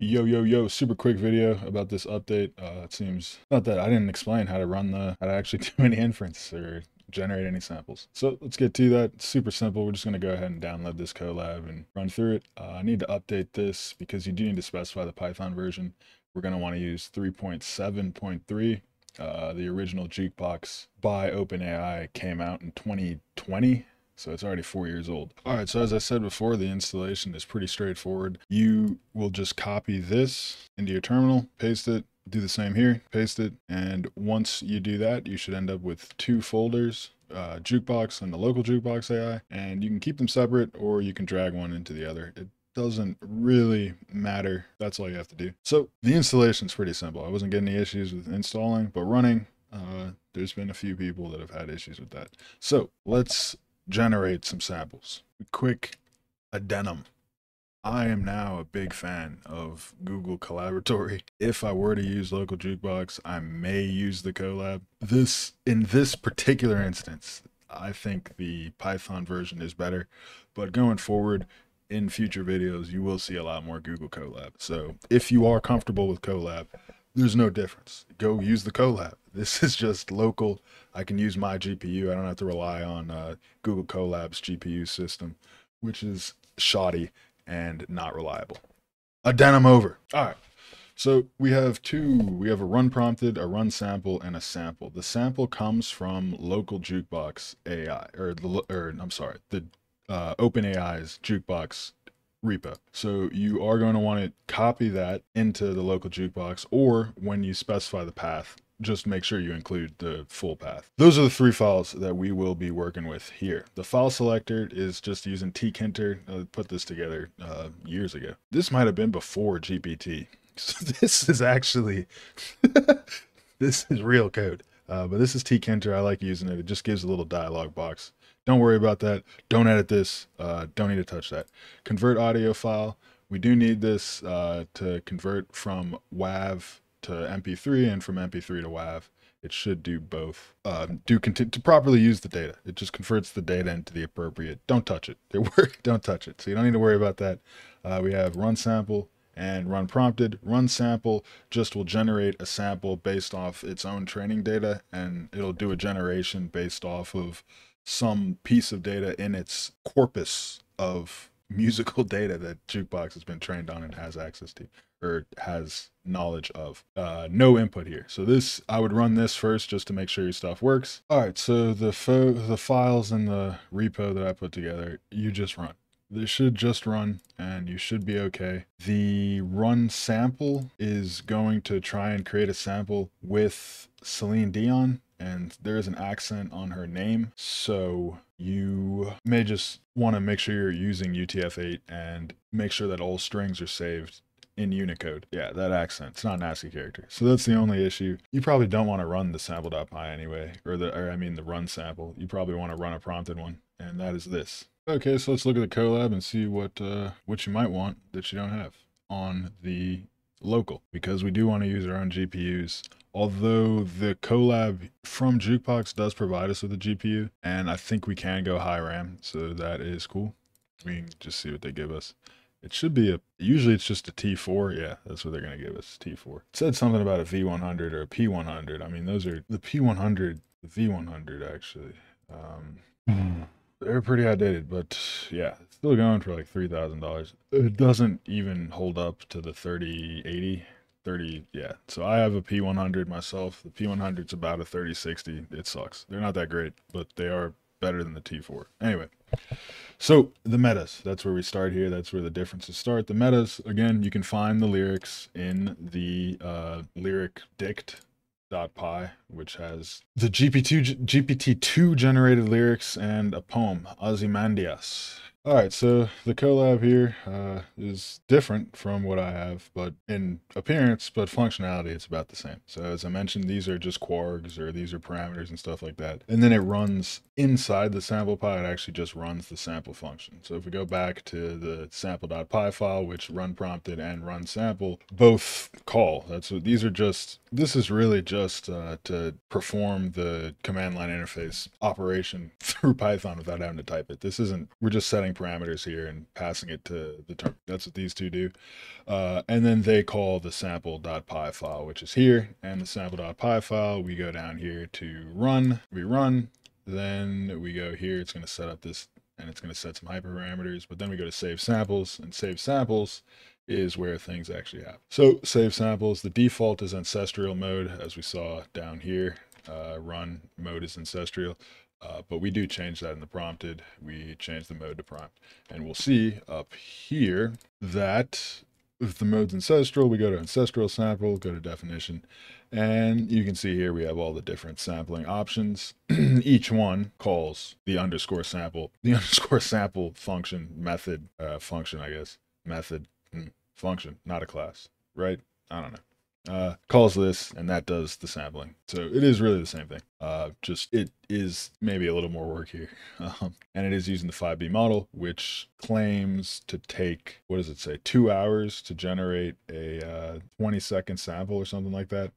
Yo, super quick video about this update. It seems not that I didn't explain how to actually do any inference or generate any samples. So let's get to that. It's super simple. We're just going to go ahead and download this Colab and run through it. I need to update this because you do need to specify the Python version. We're going to want to use 3.7.3. The original Jukebox by OpenAI came out in 2020. So it's already 4 years old. All right, so as I said before, the installation is pretty straightforward. You will just copy this into your terminal, paste it, do the same here, paste it, and once you do that, you should end up with two folders, Jukebox and the local Jukebox AI, and you can keep them separate or you can drag one into the other. It doesn't really matter. That's all you have to do. So the installation is pretty simple. I wasn't getting any issues with installing, but running, there's been a few people that have had issues with that. So let's generate some samples. Quick addendum. I am now a big fan of Google Collaboratory. If I were to use local jukebox, I may use the Colab. In this particular instance, I think the Python version is better, but going forward in future videos, you will see a lot more Google Colab. So if you are comfortable with Colab, there's no difference. Go use the Colab. This is just local. I can use my GPU. I don't have to rely on Google Colab's GPU system, which is shoddy and not reliable. Addendum over. All right. So we have a run prompted, a run sample, and a sample. The sample comes from local jukebox AI, the OpenAI's jukebox repo. So you are going to want to copy that into the local jukebox, or when you specify the path, just make sure you include the full path. Those are the three files that we will be working with here. The file selector is just using tkinter. I put this together years ago. This might have been before GPT. So this is actually, this is real code. But this is tkinter. I like using it. It just gives a little dialog box. Don't worry about that. Don't edit this. Don't need to touch that. Convert audio file. We do need this to convert from WAV to MP3 and from MP3 to WAV. It should do both. To properly use the data. It just converts the data into the appropriate. Don't touch it. Don't touch it. So you don't need to worry about that. We have run sample and run prompted. Run sample just will generate a sample based off its own training data, and it'll do a generation based off of some piece of data in its corpus of musical data that Jukebox has been trained on and has access to, or has knowledge of. No input here. So I would run this first just to make sure your stuff works. All right, so the files in the repo that I put together, you just run. This should just run and you should be okay. The run sample is going to try and create a sample with Celine Dion, and there is an accent on her name. So you may just want to make sure you're using UTF-8 and make sure that all strings are saved in Unicode. Yeah, that accent, it's not an ASCII character. So that's the only issue. You probably don't want to run the sample.py anyway, the run sample. You probably want to run a prompted one, and that is this. Okay, so let's look at the Colab and see what you might want that you don't have on the local, because we do want to use our own GPUs. Although the Colab from Jukebox does provide us with a GPU, and I think we can go high RAM, so that is cool. We can just see what they give us. It should be usually it's just a T4. Yeah, that's what they're going to give us, T4. It said something about a V100 or a P100. I mean, those are the P100, the V100 actually. They're pretty outdated, but yeah, it's still going for like $3,000. It doesn't even hold up to the 3080. Yeah. So I have a P100 myself. The P100's about a 3060. It sucks. They're not that great, but they are better than the T4. Anyway, so the metas, that's where we start here. That's where the differences start. The metas, again, you can find the lyrics in the lyric dict.py, which has the GPT-2 generated lyrics and a poem, Ozymandias. All right, so the Colab here is different from what I have, but in appearance, but functionality, it's about the same. So as I mentioned, these are just kwargs, or these are parameters and stuff like that. And then it runs inside the sample py. It actually just runs the sample function. So if we go back to the sample.py file, which run prompted and run sample both call, that's what these are just. This is really just to perform the command line interface operation through Python without having to type it. This isn't, we're just setting calling parameters here and passing it to the term. That's what these two do. And then they call the sample.py file, which is here. And the sample.py file, we go down here to run. We run. Then we go here. It's going to set up this, and it's going to set some hyperparameters. But then we go to save samples, and save samples is where things actually happen. So save samples. The default is ancestral mode, as we saw down here. Run mode is ancestral. But we do change that in the prompted. We change the mode to prompt. And we'll see up here that if the mode's ancestral, we go to ancestral sample, go to definition. And you can see here we have all the different sampling options. Each one calls the underscore sample function, method, function, I guess. Method, function, not a class, right? I don't know. Calls this, and that does the sampling. So it is really the same thing. Just it is maybe a little more work here. And it is using the 5B model, which claims to take, what does it say, 2 hours to generate a 20-second sample or something like that,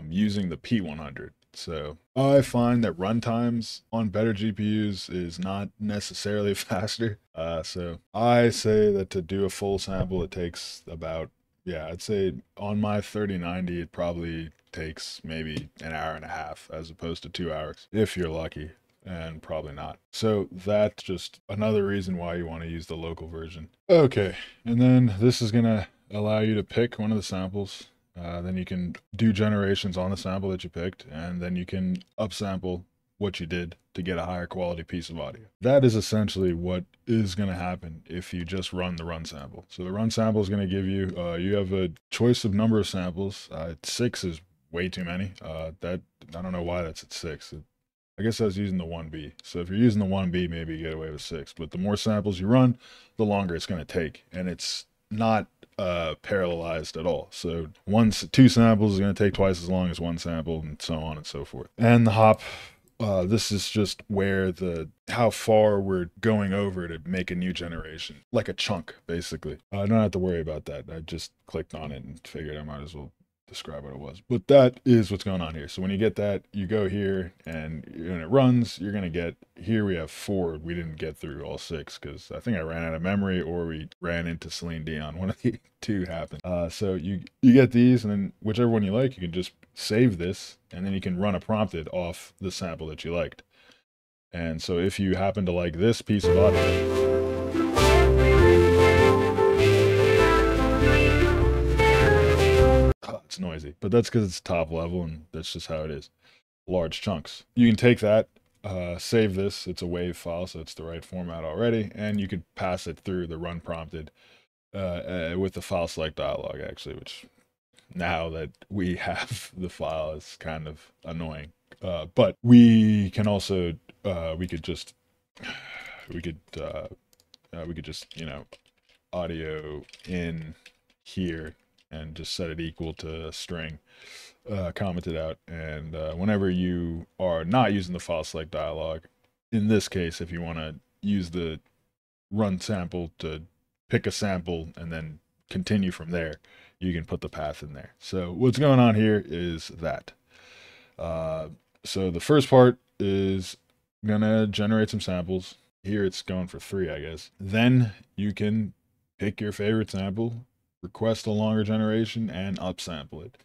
using the P100. So I find that runtimes on better GPUs is not necessarily faster. So I say that to do a full sample, it takes about, yeah, I'd say on my 3090, it probably takes maybe an hour and a half as opposed to 2 hours, if you're lucky, and probably not. So that's just another reason why you want to use the local version. Okay, and then this is going to allow you to pick one of the samples. Then you can do generations on the sample that you picked, and then you can upsample what you did to get a higher quality piece of audio. That is essentially what is going to happen if you just run the run sample. So the run sample is going to give you, you have a choice of number of samples. 6 is way too many. I don't know why that's at 6. I guess I was using the 1B. So if you're using the 1B, maybe you get away with 6. But the more samples you run, the longer it's going to take. And it's not parallelized at all. So 2 samples is going to take twice as long as 1 sample, and so on and so forth. And the hop, this is just where how far we're going over to make a new generation, like a chunk, basically. I don't have to worry about that. I just clicked on it and figured I might as well describe what it was. But that is what's going on here. So when you get that, you go here, and when it runs, you're going to get, here we have 4. We didn't get through all 6 because I think I ran out of memory, or we ran into Celine Dion. One of the 2 happened. So you get these, and then whichever one you like, you can just save this, and then you can run a prompted off the sample that you liked. And so if you happen to like this piece of audio, it's noisy, but that's because it's top level, and that's just how it is. Large chunks. You can take that, save this. It's a WAV file, so it's the right format already, and you could pass it through the run prompted with the file select dialog, actually, which now that we have the file is kind of annoying. But we can also, we could just, you know, audio in here and just set it equal to a string, commented out. And whenever you are not using the file select dialog, in this case, if you want to use the run sample to pick a sample and then continue from there, you can put the path in there. So what's going on here is that. So the first part is gonna generate some samples. Here it's going for 3, I guess. Then you can pick your favorite sample, request a longer generation, and upsample it.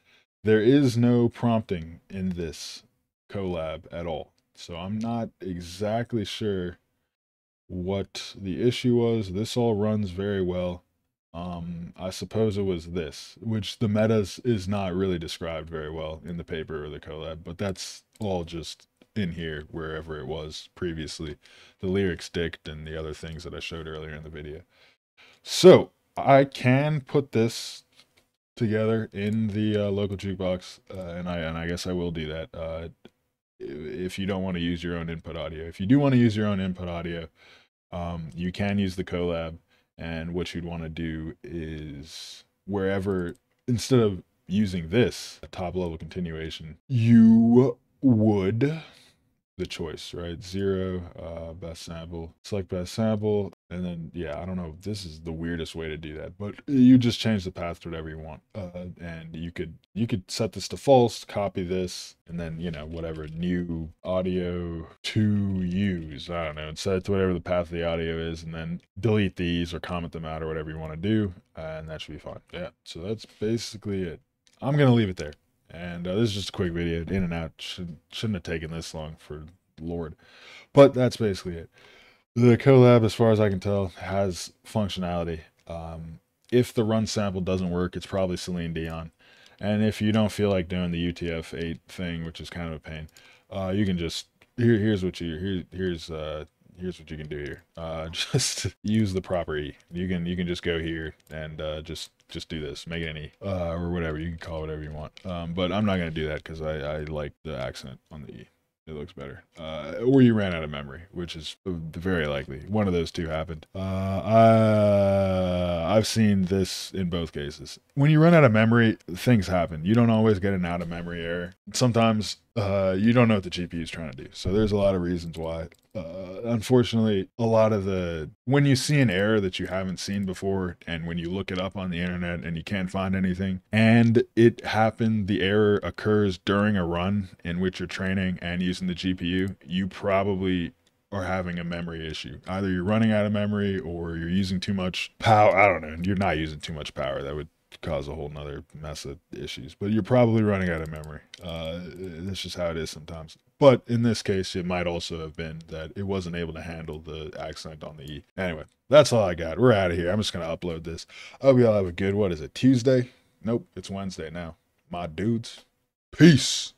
There is no prompting in this collab at all. So I'm not exactly sure what the issue was. This all runs very well. I suppose it was this, which the metas is not really described very well in the paper or the collab, but that's all just in here wherever it was previously. The lyrics dict and the other things that I showed earlier in the video. So I can put this together in the local jukebox, and I guess I will do that. If you don't want to use your own input audio. If you do want to use your own input audio, you can use the collab, and what you'd want to do is wherever, instead of using this top level continuation, you would the choice, right? Zero, best sample, select best sample, and then, yeah, I don't know. This is the weirdest way to do that, but you just change the path to whatever you want. And you could set this to false, copy this, and then, whatever new audio to use. I don't know, and set it to whatever the path of the audio is, and then delete these or comment them out or whatever you want to do, and that should be fine. Yeah, so that's basically it. I'm gonna leave it there. And this is just a quick video, in and out. Shouldn't have taken this long, for Lord. But that's basically it. The collab, as far as I can tell, has functionality. If the run sample doesn't work, it's probably Celine Dion. And if you don't feel like doing the UTF-8 thing, which is kind of a pain, you can just here's what you can do here. Just use the proper E. You can just go here and just do this. Make it an E, or whatever. You can call it whatever you want. But I'm not gonna do that because I like the accent on the E. It looks better. Or you ran out of memory, which is very likely. One of those two happened. I've seen this in both cases. When you run out of memory, things happen. You don't always get an out of memory error. Sometimes you don't know what the GPU is trying to do. So there's a lot of reasons why. Unfortunately, when you see an error that you haven't seen before, and when you look it up on the internet and you can't find anything, and the error occurs during a run in which you're training and using the GPU, you probably are having a memory issue. Either you're running out of memory or you're using too much power. I don't know. You're not using too much power. That would cause a whole nother mess of issues, but you're probably running out of memory. That's just how it is sometimes. But in this case, it might also have been that it wasn't able to handle the accent on the E. Anyway, that's all I got. We're out of here. I'm just going to upload this. I hope y'all have a good, what is it, Tuesday? Nope, it's Wednesday now. My dudes, peace.